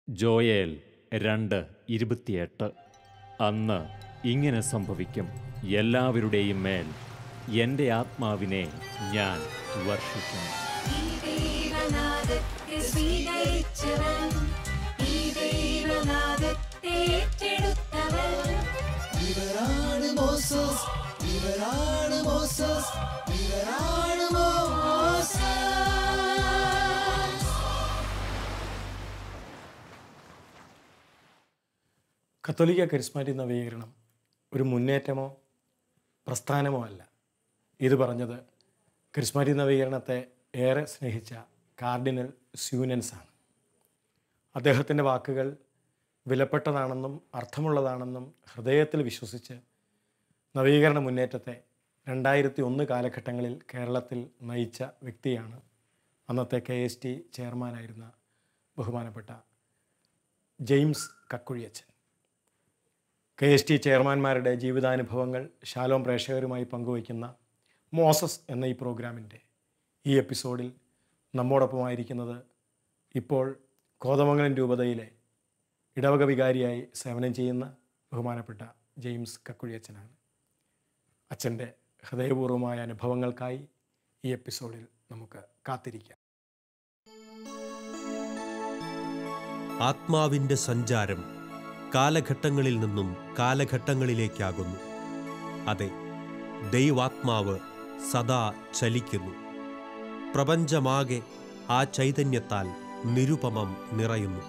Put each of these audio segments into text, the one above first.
Joel 2:28. അന്ന് ഇങ്ങനെ സംഭവിക്കും, എല്ലാവരുടെയും മേൽ എൻ്റെ ആത്മാവിനെ ഞാൻ വർഷിക്കും. ഇവരാണ് മോസസ്, ഇവരാണ് മോസസ്, ഇവരാണ് മോസസ്. കത്തോലിക്ക കരിസ്മാറ്റിക് നവീകരണം ഒരു മുന്നേറ്റമോ പ്രസ്ഥാനമോ അല്ല. ഇത് പറഞ്ഞത് കരിസ്മാറ്റിക് നവീകരണത്തെ ഏറെ സ്നേഹിച്ച കാർഡിനൽ സ്യൂനൻസാണ്. അദ്ദേഹത്തിൻ്റെ വാക്കുകൾ വിലപ്പെട്ടതാണെന്നും അർത്ഥമുള്ളതാണെന്നും ഹൃദയത്തിൽ വിശ്വസിച്ച് നവീകരണ മുന്നേറ്റത്തെ 2001 കാലഘട്ടങ്ങളിൽ കേരളത്തിൽ നയിച്ച വ്യക്തിയാണ് അന്നത്തെ KST ചെയർമാനായിരുന്ന ബഹുമാനപ്പെട്ട ജെയിംസ് കക്കുഴിയച്ചൻ. KST ചെയർമാന്മാരുടെ ജീവിതാനുഭവങ്ങൾ ശാലോം പ്രേക്ഷകരുമായി പങ്കുവയ്ക്കുന്ന മോസസ് എന്ന ഈ പ്രോഗ്രാമിൻ്റെ ഈ എപ്പിസോഡിൽ നമ്മോടൊപ്പമായിരിക്കുന്നത് ഇപ്പോൾ കോതമംഗലം രൂപതയിലെ ഇടവക വികാരിയായി സേവനം ചെയ്യുന്ന ബഹുമാനപ്പെട്ട ജെയിംസ് കക്കുഴിയച്ചനാണ്. അച്ഛൻ്റെ ഹൃദയപൂർവ്വമായ അനുഭവങ്ങൾക്കായി ഈ എപ്പിസോഡിൽ നമുക്ക് കാത്തിരിക്കാം. ആത്മാവിൻ്റെ സഞ്ചാരം കാലഘട്ടങ്ങളിൽ നിന്നും കാലഘട്ടങ്ങളിലേക്കാകുന്നു. അതെ, ദൈവാത്മാവ് സദാ ചലിക്കുന്നു. പ്രപഞ്ചമാകെ ആ ചൈതന്യത്താൽ നിരുപമം നിറയുന്നു.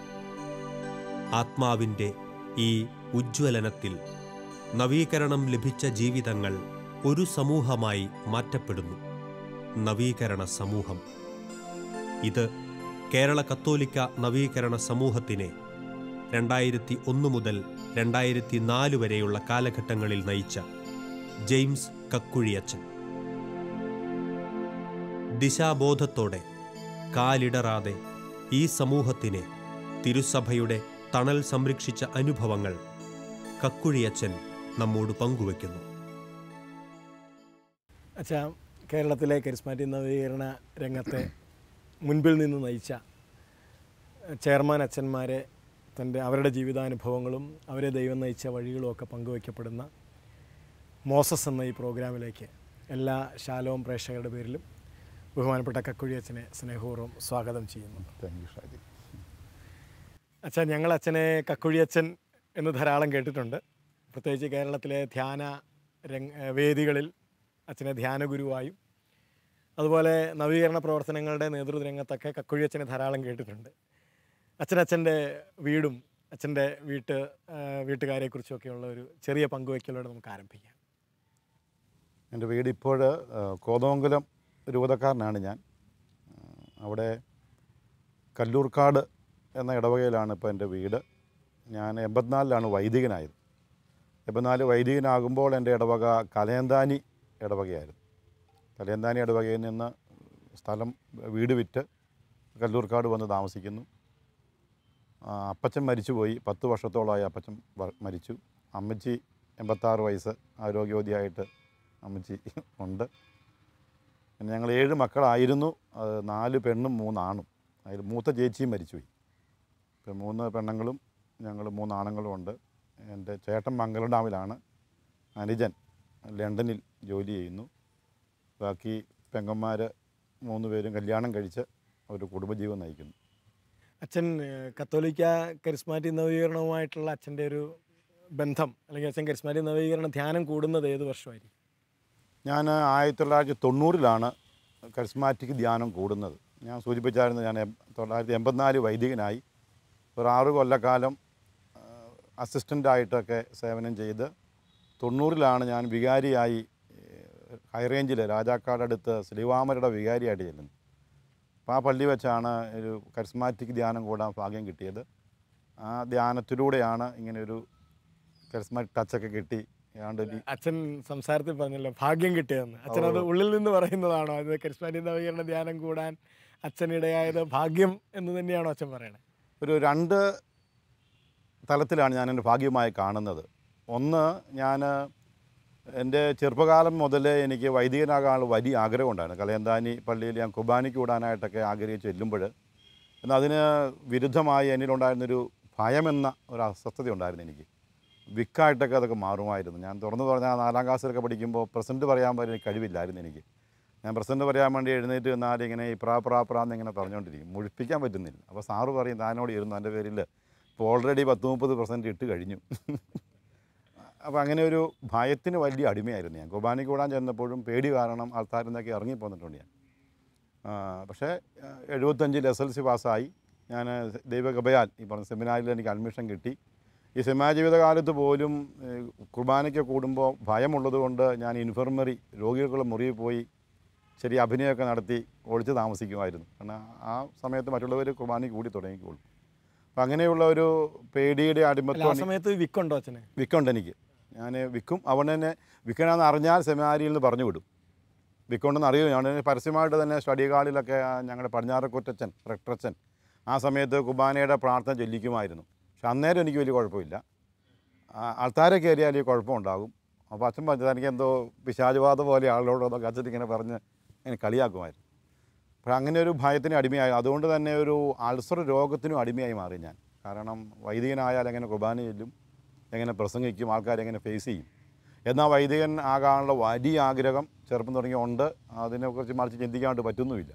ആത്മാവിൻ്റെ ഈ ഉജ്ജ്വലനത്തിൽ നവീകരണം ലഭിച്ച ജീവിതങ്ങൾ ഒരു സമൂഹമായി മാറ്റപ്പെടുന്നു. നവീകരണ സമൂഹം. ഇത് കേരള കത്തോലിക്ക നവീകരണ സമൂഹത്തിനെ 2001 മുതൽ 2004 വരെയുള്ള കാലഘട്ടങ്ങളിൽ നയിച്ച ജെയിംസ് കക്കുഴിയച്ചൻ. ദിശാബോധത്തോടെ കാലിടറാതെ ഈ സമൂഹത്തിനെ തിരുസഭയുടെ തണൽ സംരക്ഷിച്ച അനുഭവങ്ങൾ കക്കുഴിയച്ചൻ നമ്മോട് പങ്കുവയ്ക്കുന്നു. അച്ഛാ, കേരളത്തിലെ കരിസ്മാറ്റിക് നവീകരണ രംഗത്തെ മുൻപിൽ നിന്ന് നയിച്ച ചെയർമാൻ അച്ഛന്മാരെ അവരുടെ ജീവിതാനുഭവങ്ങളും അവരെ ദൈവം നയിച്ച വഴികളും ഒക്കെ പങ്കുവയ്ക്കപ്പെടുന്ന മോസസ് എന്ന ഈ പ്രോഗ്രാമിലേക്ക് എല്ലാ ശാലോം പ്രേക്ഷകരുടെ പേരിലും ബഹുമാനപ്പെട്ട കക്കുഴിയച്ചനെ സ്നേഹപൂർവ്വം സ്വാഗതം ചെയ്യുന്നു. അച്ഛാ, ഞങ്ങൾ അച്ഛനെ കക്കുഴിയച്ചൻ എന്ന് ധാരാളം കേട്ടിട്ടുണ്ട്. പ്രത്യേകിച്ച് കേരളത്തിലെ ധ്യാന വേദികളിൽ അച്ഛനെ ധ്യാനഗുരുവായും അതുപോലെ നവീകരണ പ്രവർത്തനങ്ങളുടെ നേതൃരംഗത്തൊക്കെ കക്കുഴിയച്ചനെ ധാരാളം കേട്ടിട്ടുണ്ട്. അച്ഛൻ്റെ വീടും അച്ഛൻ്റെ വീട്ടുകാരെക്കുറിച്ചൊക്കെയുള്ള ഒരു ചെറിയ പങ്കുവയ്ക്കലോടെ നമുക്ക് ആരംഭിക്കാം. എൻ്റെ വീട് ഇപ്പോൾ കോതമംഗലം രൂപതക്കാരനാണ് ഞാൻ. അവിടെ കല്ലൂർക്കാട് എന്ന ഇടവകയിലാണ് ഇപ്പോൾ എൻ്റെ വീട്. ഞാൻ 84 വൈദികനായത്. 84 വൈദികനാകുമ്പോൾ എൻ്റെ ഇടവക കലയന്താനി ഇടവകയായിരുന്നു. കലയന്താനി ഇടവകയിൽ നിന്ന് വീട് വിറ്റ് കല്ലൂർക്കാട് വന്ന് താമസിക്കുന്നു. അപ്പച്ചൻ മരിച്ചുപോയി. 10 വർഷത്തോളമായി അപ്പച്ചൻ മരിച്ചു. അമ്മച്ചി 86 വയസ്സ് ആരോഗ്യവതിയായിട്ട് അമ്മച്ചി ഉണ്ട്. പിന്നെ ഞങ്ങൾ 7 മക്കളായിരുന്നു. 4 പെണ്ണും 3 ആണും. അതിൽ മൂത്ത ചേച്ചിയും മരിച്ചുപോയി. ഇപ്പം 3 പെണ്ണുങ്ങളും ഞങ്ങൾ 3 ആണുങ്ങളും ഉണ്ട്. എൻ്റെ ചേട്ടൻ മംഗലം ഡാമിലാണ്. അനുജൻ ലണ്ടനിൽ ജോലി ചെയ്യുന്നു. ബാക്കി പെങ്ങന്മാർ 3 പേരും കല്യാണം കഴിച്ച് ഒരു കുടുംബജീവൻ നയിക്കുന്നു. അച്ഛൻ കത്തോലിക്ക കരിസ്മാറ്റിക് നവീകരണവുമായിട്ടുള്ള അച്ഛൻ്റെ ഒരു ബന്ധം, അല്ലെങ്കിൽ അച്ഛൻ കരിസ്മാറ്റിക് നവീകരണ ധ്യാനം കൂടുന്നത് ഏത് വർഷമായിരിക്കും? ഞാൻ 1990 കരിസ്മാറ്റിക് ധ്യാനം കൂടുന്നത്. ഞാൻ സൂചിപ്പിച്ചായിരുന്നു, ഞാൻ 1984 വൈദികനായി. ഒരു 6 കൊല്ലക്കാലം അസിസ്റ്റൻ്റായിട്ടൊക്കെ സേവനം ചെയ്ത് 90 ഞാൻ വികാരിയായി ഹൈറേഞ്ചിൽ രാജാക്കാടടുത്ത് ശ്രീവാമരുടെ വികാരിയായിട്ട് ചെല്ലുന്നത്. അപ്പോൾ ആ പള്ളി വെച്ചാണ് ഒരു കരിസ്മാറ്റിക് ധ്യാനം കൂടാൻ ഭാഗ്യം കിട്ടിയത്. ആ ധ്യാനത്തിലൂടെയാണ് ഇങ്ങനെയൊരു കരിസ്മാറ്റിക് ടച്ചൊക്കെ കിട്ടി. അച്ഛൻ സംസാരത്തിൽ പറഞ്ഞല്ലോ ഭാഗ്യം കിട്ടിയതെന്ന്. അച്ഛൻ അത് ഉള്ളിൽ നിന്ന് പറയുന്നതാണോ? അത് കരിസ്മാറ്റിക് നവീകരണ ധ്യാനം കൂടാൻ അച്ഛനിടയായത് ഭാഗ്യം എന്ന് തന്നെയാണോ അച്ഛൻ പറയണത്? ഒരു 2 തലത്തിലാണ് ഞാൻ എൻ്റെ ഭാഗ്യമായി കാണുന്നത്. ഒന്ന്, ഞാൻ എൻ്റെ ചെറുപ്പകാലം മുതലേ എനിക്ക് വൈദികനാകാനുള്ള വലിയ ആഗ്രഹം ഉണ്ടായിരുന്നു. കലയന്താനി പള്ളിയിൽ ഞാൻ കുർബാനയ്ക്ക് വിടാനായിട്ടൊക്കെ ആഗ്രഹിച്ച് ചെല്ലുമ്പോൾ എന്നാൽ അതിന് വിരുദ്ധമായി എന്നിലുണ്ടായിരുന്നൊരു ഭയമെന്ന ഒരു അസ്വസ്ഥത ഉണ്ടായിരുന്നു എനിക്ക്. വിക്കായിട്ടൊക്കെ അതൊക്കെ മാറുമായിരുന്നു. ഞാൻ തുറന്നു പറഞ്ഞാൽ 4ാം ക്ലാസ്സിലൊക്കെ പഠിക്കുമ്പോൾ പ്രസൻറ്റ് പറയാൻ പോലും കഴിവില്ലായിരുന്നു എനിക്ക്. ഞാൻ പ്രസൻറ്റ് പറയാൻ വേണ്ടി എഴുന്നേറ്റ് നിന്നാൽ ഇങ്ങനെ പ്രാന്ന് ഇങ്ങനെ പറഞ്ഞുകൊണ്ടിരിക്കും, മുഴിപ്പിക്കാൻ പറ്റുന്നില്ല. അപ്പോൾ സാറ് പറയും താനോട് ഇരുന്നു, എൻ്റെ പേരിൽ ഇപ്പോൾ ഓൾറെഡി 10-30% ഇട്ട് കഴിഞ്ഞു. അപ്പോൾ അങ്ങനെ ഒരു ഭയത്തിന് വലിയ അടിമയായിരുന്നു ഞാൻ. കുർബാനയ്ക്ക് കൂടാൻ ചെന്നപ്പോഴും പേടി കാരണം ആൾക്കാരിൽ നിന്നൊക്കെ ഇറങ്ങിപ്പോന്നിട്ടുണ്ട് ഞാൻ. പക്ഷേ 75 SLC പാസ്സായി. ഞാൻ ദൈവകൃപയാൽ ഈ പറഞ്ഞ സെമിനാരിൽ എനിക്ക് അഡ്മിഷൻ കിട്ടി. ഈ സെമിനാർ ജീവിതകാലത്ത് പോലും കുർബാനയ്ക്ക് കൂടുമ്പോൾ ഭയമുള്ളത് കൊണ്ട് ഞാൻ ഇൻഫർമറി രോഗികളുടെ മുറിയിൽ പോയി ചെറിയ അഭിനയമൊക്കെ നടത്തി ഒളിച്ച് താമസിക്കുമായിരുന്നു. കാരണം ആ സമയത്ത് മറ്റുള്ളവർ കുർബാനയ്ക്ക് കൂടി തുടങ്ങിക്കോളും. അപ്പം അങ്ങനെയുള്ള ഒരു പേടിയുടെ അടിമത്വം. ആ സമയത്ത് വിക്കുണ്ടോ അച്ഛനെ? വിക്കുണ്ട് എനിക്ക്. ഞാൻ വിക്കും. അവൻ തന്നെ വിക്കണമെന്ന് അറിഞ്ഞാൽ സെമിനാരിയിൽ നിന്ന് പറഞ്ഞു വിടും. വിക്കുണ്ടെന്ന് അറിയും. ഞാൻ പരസ്യമായിട്ട് തന്നെ സ്റ്റഡി ഹാളിലൊക്കെ ഞങ്ങളുടെ പടിഞ്ഞാറക്കൊറ്റച്ചൻ റെക്ടറച്ചൻ ആ സമയത്ത് കുർബാനയുടെ പ്രാർത്ഥന ചൊല്ലിക്കുമായിരുന്നു. പക്ഷെ അന്നേരം എനിക്ക് വലിയ കുഴപ്പമില്ല. ആൾക്കാരെ കയറിയാൽ ഈ കുഴപ്പമുണ്ടാകും. അപ്പോൾ അച്ഛൻ പറഞ്ഞത് എനിക്ക് എന്തോ പിശാചുബാധ പോലെ ആളുകളോടൊക്കെ അച്ഛൻ ഇങ്ങനെ പറഞ്ഞ് ഇങ്ങനെ കളിയാക്കുമായിരുന്നു. അപ്പോൾ അങ്ങനെ ഒരു ഭയത്തിന് അടിമയായി. അതുകൊണ്ട് തന്നെ ഒരു അൾസർ രോഗത്തിനും അടിമയായി മാറി ഞാൻ. കാരണം വൈദികനായാൽ എങ്ങനെ കുർബാന ചൊല്ലും, എങ്ങനെ പ്രസംഗിക്കും, ആൾക്കാരെങ്ങനെ ഫേസ് ചെയ്യും. എന്നാൽ വൈദികൻ ആകാനുള്ള വലിയ ആഗ്രഹം ചെറുപ്പം തുടങ്ങി ഉണ്ട്. അതിനെക്കുറിച്ച് മറിച്ച് ചിന്തിക്കാനായിട്ട് പറ്റുന്നുമില്ല.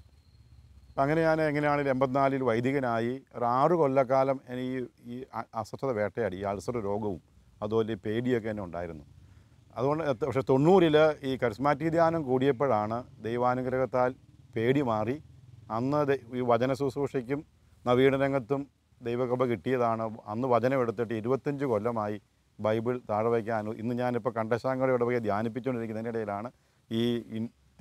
അപ്പം അങ്ങനെ ഞാൻ എങ്ങനെയാണെങ്കിലും 84-ൽ വൈദികനായി. ഒരു 6 കൊല്ലക്കാലം എനിക്ക് ഈ അസ്വസ്ഥത വേട്ടയാടി. ഈ അൾസർ രോഗവും അതുപോലെ ഈ പേടിയൊക്കെ തന്നെ ഉണ്ടായിരുന്നു. അതുകൊണ്ട് പക്ഷേ 90-ൽ ഈ കരിസ്മാറ്റിക് ധ്യാനം കൂടിയപ്പോഴാണ് ദൈവാനുഗ്രഹത്താൽ പേടി മാറി. അന്ന് ഈ വചന ശുശ്രൂഷയ്ക്കും നവീന രംഗത്തും ദൈവകൃപ കിട്ടിയതാണ്. അന്ന് വചനം എടുത്തിട്ട് 25 കൊല്ലമായി ബൈബിൾ താഴെ വയ്ക്കാൻ. ഇന്ന് ഞാനിപ്പോൾ കണ്ടശാങ്കയുടെ ഇടവകയെ ധ്യാനിപ്പിച്ചുകൊണ്ടിരിക്കുന്നതിനിടയിലാണ് ഈ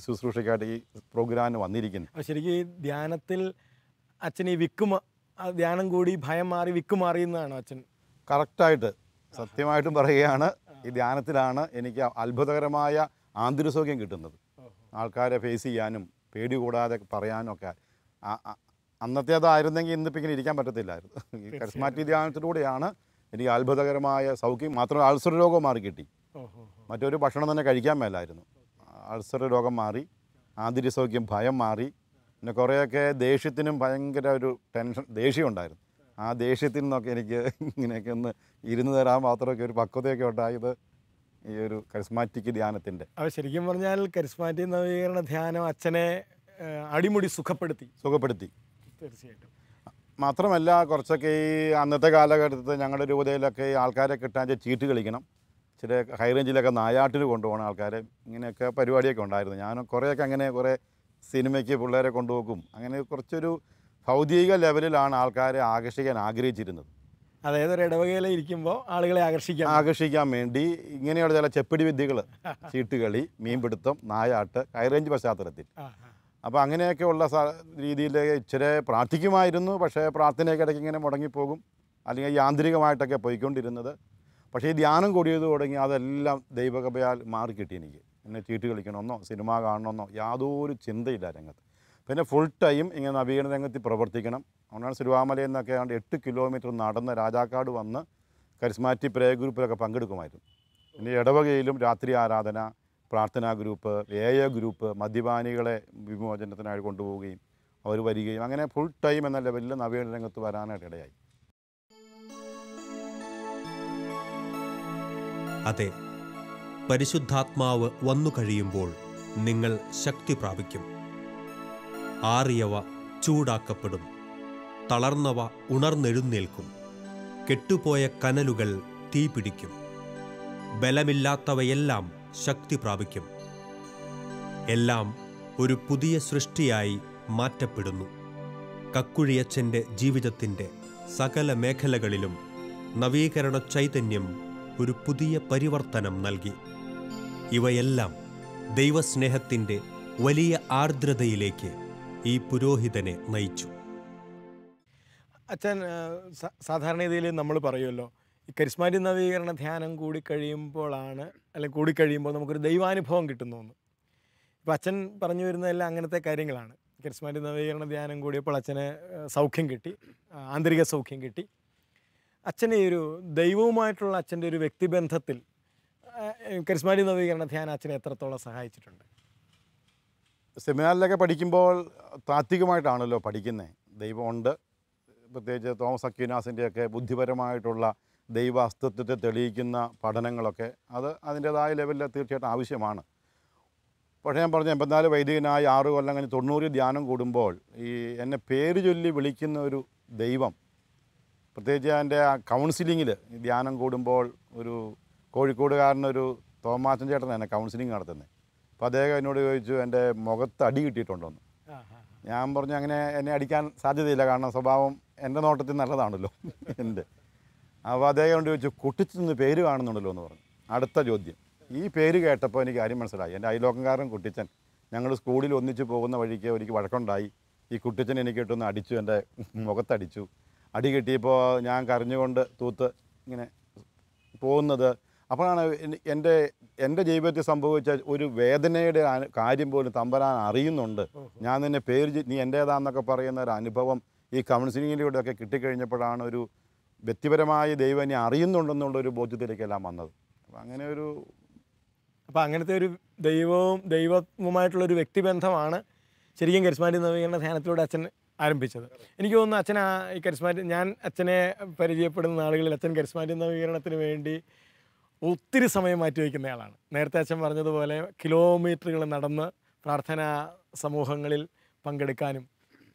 ശുശ്രൂഷയ്ക്കായിട്ട് ഈ പ്രോഗ്രാമിന് വന്നിരിക്കുന്നത്. ശരിക്കും ഈ ധ്യാനത്തിൽ അച്ഛൻ ഈ ധ്യാനം കൂടി ഭയം മാറി വിക്കുമാറി എന്നാണോ അച്ഛൻ? കറക്റ്റായിട്ട് സത്യമായിട്ടും പറയുകയാണ്. ഈ ധ്യാനത്തിലാണ് എനിക്ക് അത്ഭുതകരമായ ആന്തരികസൗഖ്യം കിട്ടുന്നത്. ആൾക്കാരെ ഫേസ് ചെയ്യാനും പേടി കൂടാതെ പറയാനും ഒക്കെ. അന്നത്തേതായിരുന്നെങ്കിൽ ഇന്നിപ്പോൾ ഇങ്ങനെ ഇരിക്കാൻ പറ്റത്തില്ലായിരുന്നു. ഈ കരിസ്മാറ്റിക് ധ്യാനത്തിലൂടെയാണ് എനിക്ക് അത്ഭുതകരമായ സൗഖ്യം. മാത്രമല്ല അൾസർ രോഗം മാറി കിട്ടി. മറ്റൊരു ഭക്ഷണം തന്നെ കഴിക്കാൻ മേലായിരുന്നു. അൾസർ രോഗം മാറി, ആന്തരിക സൗഖ്യം, ഭയം മാറി. പിന്നെ കുറേയൊക്കെ ദേഷ്യത്തിനും ഭയങ്കര ഒരു ദേഷ്യം ഉണ്ടായിരുന്നു. ആ ദേഷ്യത്തിൽ നിന്നൊക്കെ എനിക്ക് ഇങ്ങനെയൊക്കെ ഒന്ന് ഇരുന്ന് തരാൻ മാത്രമൊക്കെ ഒരു പക്വതയൊക്കെ ഉണ്ടായത് ഈ ഒരു കരിസ്മാറ്റിക് ധ്യാനത്തിൻ്റെ. അപ്പോൾ ശരിക്കും പറഞ്ഞാൽ കരിസ്മാറ്റിക് നവീകരണ ധ്യാനം അച്ഛനെ അടിമുടി സുഖപ്പെടുത്തി. തീർച്ചയായിട്ടും. മാത്രമല്ല കുറച്ചൊക്കെ ഈ അന്നത്തെ കാലഘട്ടത്തിൽ ഞങ്ങളുടെ രൂപതയിലൊക്കെ ഈ ആൾക്കാരെ കിട്ടാൻ ചീട്ട് കളിക്കണം. ചില ഹൈ റേഞ്ചിലൊക്കെ നായാട്ടിന് കൊണ്ടുപോകണം ആൾക്കാരെ. ഇങ്ങനെയൊക്കെ പരിപാടിയൊക്കെ ഉണ്ടായിരുന്നു. ഞാൻ കുറേയൊക്കെ അങ്ങനെ കുറേ സിനിമയ്ക്ക് പിള്ളേരെ കൊണ്ടുപോകും. അങ്ങനെ കുറച്ചൊരു ഭൗതിക ലെവലിലാണ് ആൾക്കാരെ ആകർഷിക്കാൻ ആഗ്രഹിച്ചിരുന്നത്. അതായത് ഒരു ഇടവകയിൽ ഇരിക്കുമ്പോൾ ആളുകളെ ആകർഷിക്കാൻ വേണ്ടി ഇങ്ങനെയുള്ള ചില ചെപ്പിടി വിദ്യകൾ, ചീട്ടുകളി, മീൻപിടുത്തം, നായാട്ട്, ഹൈ റേഞ്ച് പശ്ചാത്തലത്തിൽ. അപ്പോൾ അങ്ങനെയൊക്കെയുള്ള രീതിയിൽ ഇച്ചിരി പ്രാർത്ഥിക്കുമായിരുന്നു. പക്ഷേ പ്രാർത്ഥനയൊക്കെ ഇടയ്ക്ക് ഇങ്ങനെ മുടങ്ങിപ്പോകും, അല്ലെങ്കിൽ യാന്ത്രികമായിട്ടൊക്കെ പോയിക്കൊണ്ടിരുന്നത്. പക്ഷേ ഈ ധ്യാനം കൂടിയത് തുടങ്ങി അതെല്ലാം ദൈവകൃപയാൽ മാറിക്കിട്ടി എനിക്ക്. പിന്നെ ചീട്ട് കളിക്കണമെന്നോ സിനിമ കാണണമെന്നോ യാതൊരു ചിന്തയില്ല രംഗത്ത്. പിന്നെ ഫുൾ ടൈം ഇങ്ങനെ നവീകരണ രംഗത്തിൽ പ്രവർത്തിക്കണം. അതുകൊണ്ടാണ് തിരുവാമലയിൽ നിന്നൊക്കെ 8 കിലോമീറ്റർ നടന്ന് രാജാക്കാട് വന്ന് കരിസ്മാറ്റിക് പ്രേയർ ഗ്രൂപ്പിലൊക്കെ പങ്കെടുക്കുമായിരുന്നു. പിന്നെ ഇടവകയിലും രാത്രി ആരാധന, പ്രാർത്ഥനാ ഗ്രൂപ്പ്, ഗ്രൂപ്പ്, മദ്യപാനികളെ വിമോചനത്തിനായി കൊണ്ടുപോവുകയും അവർ വരികയും അങ്ങനെ ഫുൾ ടൈം എന്ന ലെവലിൽ നവീകരണ രംഗത്ത് വരാനായിട്ട് ഇടയായി. അതെ, പരിശുദ്ധാത്മാവ് വന്നു കഴിയുമ്പോൾ നിങ്ങൾ ശക്തി പ്രാപിക്കും. ആറിയവ ചൂടാക്കപ്പെടും, തളർന്നവ ഉണർന്നെഴുന്നേൽക്കും, കെട്ടുപോയ കനലുകൾ തീപിടിക്കും, ബലമില്ലാത്തവയെല്ലാം ശക്തി പ്രാപിക്കും. എല്ലാം ഒരു പുതിയ സൃഷ്ടിയായി മാറ്റപ്പെടുന്നു. കക്കുഴിയച്ഛൻ്റെ ജീവിതത്തിൻ്റെ സകല മേഖലകളിലും നവീകരണ ചൈതന്യം ഒരു പുതിയ പരിവർത്തനം നൽകി. ഇവയെല്ലാം ദൈവസ്നേഹത്തിൻ്റെ വലിയ ആർദ്രതയിലേക്ക് ഈ പുരോഹിതനെ നയിച്ചു. അച്ഛൻ സാധാരണ രീതിയിൽ നമ്മൾ പറയുമല്ലോ, ഈ കരിസ്മാറ്റിക് നവീകരണ ധ്യാനം കൂടിക്കഴിയുമ്പോഴാണ്, അല്ലെങ്കിൽ കൂടിക്കഴിയുമ്പോൾ നമുക്കൊരു ദൈവാനുഭവം കിട്ടുന്നു എന്ന്. ഇപ്പോൾ അച്ഛൻ പറഞ്ഞു വരുന്നതെല്ലാം അങ്ങനത്തെ കാര്യങ്ങളാണ്. കരിസ്മാറ്റിക് നവീകരണ ധ്യാനം കൂടിയപ്പോൾ അച്ഛന് സൗഖ്യം കിട്ടി, ആന്തരിക സൗഖ്യം കിട്ടി. അച്ഛനെ ഒരു ദൈവവുമായിട്ടുള്ള അച്ഛൻ്റെ ഒരു വ്യക്തിബന്ധത്തിൽ കരിസ്മാറ്റിക് നവീകരണ ധ്യാനം അച്ഛനെ എത്രത്തോളം സഹായിച്ചിട്ടുണ്ട്? സെമിനാറിലൊക്കെ പഠിക്കുമ്പോൾ താത്വികമായിട്ടാണല്ലോ പഠിക്കുന്നത്. ദൈവമുണ്ട്, പ്രത്യേകിച്ച് തോമസ് അക്വീനാസിൻ്റെയൊക്കെ ബുദ്ധിപരമായിട്ടുള്ള ദൈവ അസ്തിത്വത്തെ തെളിയിക്കുന്ന പഠനങ്ങളൊക്കെ അത് അതിൻ്റേതായ ലെവലിൽ തീർച്ചയായിട്ടും ആവശ്യമാണ്. പക്ഷേ ഞാൻ പറഞ്ഞു 84 വൈദികനായി 6 കൊല്ലം കഴിഞ്ഞ് 90 ധ്യാനം കൂടുമ്പോൾ ഈ എന്നെ പേര് ചൊല്ലി വിളിക്കുന്ന ഒരു ദൈവം, പ്രത്യേകിച്ച് എൻ്റെ ആ കൗൺസിലിങ്ങിൽ ധ്യാനം കൂടുമ്പോൾ ഒരു കോഴിക്കോടുകാരനൊരു തോമാച്ചൻ ചേട്ടൻ എന്നെ കൗൺസിലിംഗ് നടത്തുന്നത്. അപ്പോൾ അദ്ദേഹം എന്നോട് ചോദിച്ചു എൻ്റെ മുഖത്ത് അടി കിട്ടിയിട്ടുണ്ടോയെന്ന്. ഞാൻ പറഞ്ഞു അങ്ങനെ എന്നെ അടിക്കാൻ സാധ്യതയില്ല, കാരണം സ്വഭാവം എൻ്റെ നോട്ടത്തിൽ നല്ലതാണല്ലോ എൻ്റെ. അപ്പോൾ അദ്ദേഹം കൊണ്ട് ചോദിച്ചു കുട്ടിച്ചെന്ന് പേര് കാണുന്നുണ്ടല്ലോ എന്ന് പറഞ്ഞു. അടുത്ത ചോദ്യം, ഈ പേര് കേട്ടപ്പോൾ എനിക്ക് കാര്യം മനസ്സിലായി. എൻ്റെ അയലോക്കംകാരൻ കുട്ടിച്ചൻ, ഞങ്ങൾ സ്കൂളിൽ ഒന്നിച്ച് പോകുന്ന വഴിക്ക് ഒരിക്കൽ വഴക്കുണ്ടായി. ഈ കുട്ടിച്ചൻ എനിക്ക് കിട്ടുന്ന അടിച്ചു, എൻ്റെ മുഖത്തടിച്ചു. അടി കിട്ടിയപ്പോൾ ഞാൻ കരഞ്ഞുകൊണ്ട് തൂത്ത് ഇങ്ങനെ പോകുന്നത്. അപ്പോഴാണ് എൻ്റെ ജീവിതത്തിൽ സംഭവിച്ച ഒരു വേദനയുടെ കാര്യം പോലും തമ്പരാൻ അറിയുന്നുണ്ട്. ഞാൻ നിന്നെ പേര് നീ എൻ്റേതാന്നൊക്കെ പറയുന്ന ഒരു അനുഭവം ഈ കൗൺസിലിങ്ങിലൂടെയൊക്കെ കിട്ടിക്കഴിഞ്ഞപ്പോഴാണ് ഒരു വ്യക്തിപരമായ ദൈവം എന്നെ അറിയുന്നുണ്ടെന്നുള്ളൊരു ബോധ്യത്തിലേക്കെല്ലാം വന്നത്. അപ്പം അങ്ങനെ ഒരു അപ്പോൾ അങ്ങനത്തെ ഒരു ദൈവവുമായിട്ടുള്ളൊരു വ്യക്തിബന്ധമാണ് ശരിക്കും കരിസ്മാറ്റിക് നവീകരണ ധ്യാനത്തിലൂടെ അച്ഛൻ ആരംഭിച്ചത്. എനിക്ക് തോന്നുന്നു അച്ഛൻ ഈ ഞാൻ അച്ഛനെ പരിചയപ്പെടുന്ന നാളുകളിൽ അച്ഛൻ കരിസ്മാറ്റിക് നവീകരണത്തിന് വേണ്ടി ഒത്തിരി സമയം മാറ്റിവെക്കുന്നയാളാണ്. നേരത്തെ അച്ഛൻ പറഞ്ഞതുപോലെ കിലോമീറ്ററുകൾ നടന്ന് പ്രാർത്ഥനാ സമൂഹങ്ങളിൽ പങ്കെടുക്കാനും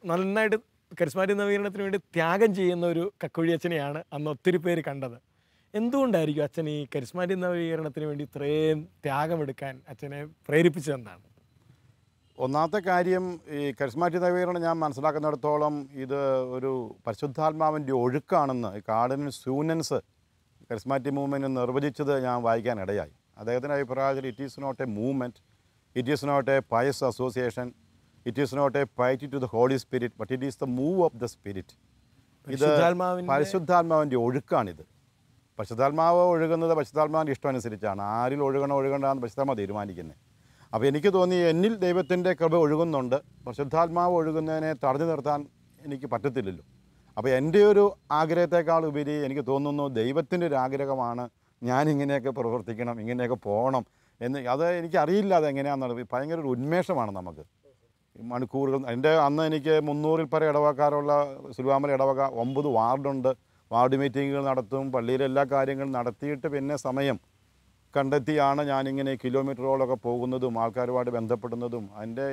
നന്നായിട്ട് കരിസ്മാറ്റിക് നവീകരണത്തിന് വേണ്ടി ത്യാഗം ചെയ്യുന്ന ഒരു കക്കുഴി അച്ഛനെയാണ് അന്ന് ഒത്തിരി പേര് കണ്ടത്. എന്തുകൊണ്ടായിരിക്കും അച്ഛൻ ഈ കരിസ്മാറ്റിക് നവീകരണത്തിന് വേണ്ടി ഇത്രയും ത്യാഗമെടുക്കാൻ അച്ഛനെ പ്രേരിപ്പിച്ചതെന്നാണ്? ഒന്നാമത്തെ കാര്യം, ഈ കരിസ്മാറ്റിക് നവീകരണം ഞാൻ മനസ്സിലാക്കുന്നിടത്തോളം ഇത് ഒരു പരിശുദ്ധാത്മാവിൻ്റെ ഒഴുക്കാണെന്ന് ഈ കാർഡിനൽ സൂനൻസ് കരിസ്മാറ്റിക് മൂവ്മെൻറ്റ് നിർവചിച്ചത് ഞാൻ വായിക്കാനിടയായി. അദ്ദേഹത്തിൻ്റെ അഭിപ്രായത്തിൽ it is not a movement, it is not a pious association, it is not a piety to the holy spirit, but it is the move of the spirit. ഇത് പരിശുദ്ധാത്മാവിൻ്റെ ഒഴുക്കാണിത്. പരിശുദ്ധാത്മാവ് ഒഴുകുന്നത് പരിശുദ്ധാത്മാവിൻ്റെ ഇഷ്ടം അനുസരിച്ചാണ്. ആരിൽ ഒഴുകണമെന്ന് പരിശുദ്ധാത്മാവ് തീരുമാനിക്കുന്നത്. അപ്പോൾ എനിക്ക് തോന്നി എന്നിൽ ദൈവത്തിൻ്റെ കൃപ ഒഴുകുന്നുണ്ട്, പരിശുദ്ധാത്മാവ് ഒഴുകുന്നതിനെ തടഞ്ഞു നിർത്താൻ എനിക്ക് പറ്റത്തില്ലല്ലോ. അപ്പോൾ എൻ്റെ ഒരു ആഗ്രഹത്തെക്കാൾ ഉപരി എനിക്ക് തോന്നുന്നു ദൈവത്തിൻ്റെ ഒരു ആഗ്രഹമാണ് ഞാനിങ്ങനെയൊക്കെ പ്രവർത്തിക്കണം, ഇങ്ങനെയൊക്കെ പോകണം എന്ന്. അത് എനിക്കറിയില്ല അതെങ്ങനെയാണെന്നുള്ളത്. ഭയങ്കര ഒരു ഉന്മേഷമാണ് നമുക്ക്. മണിക്കൂറുകൾ അന്ന് എനിക്ക് 300-ൽ പരം ഇടവക്കാരുള്ള സിലുവാമല ഇടവക 9 വാർഡുണ്ട്. വാർഡ് മീറ്റിങ്ങുകൾ നടത്തും, പള്ളിയിലെ എല്ലാ കാര്യങ്ങളും നടത്തിയിട്ട് പിന്നെ സമയം കണ്ടെത്തിയാണ് ഞാനിങ്ങനെ കിലോമീറ്ററുകളൊക്കെ പോകുന്നതും ആൾക്കാരുമായിട്ട് ബന്ധപ്പെടുന്നതും.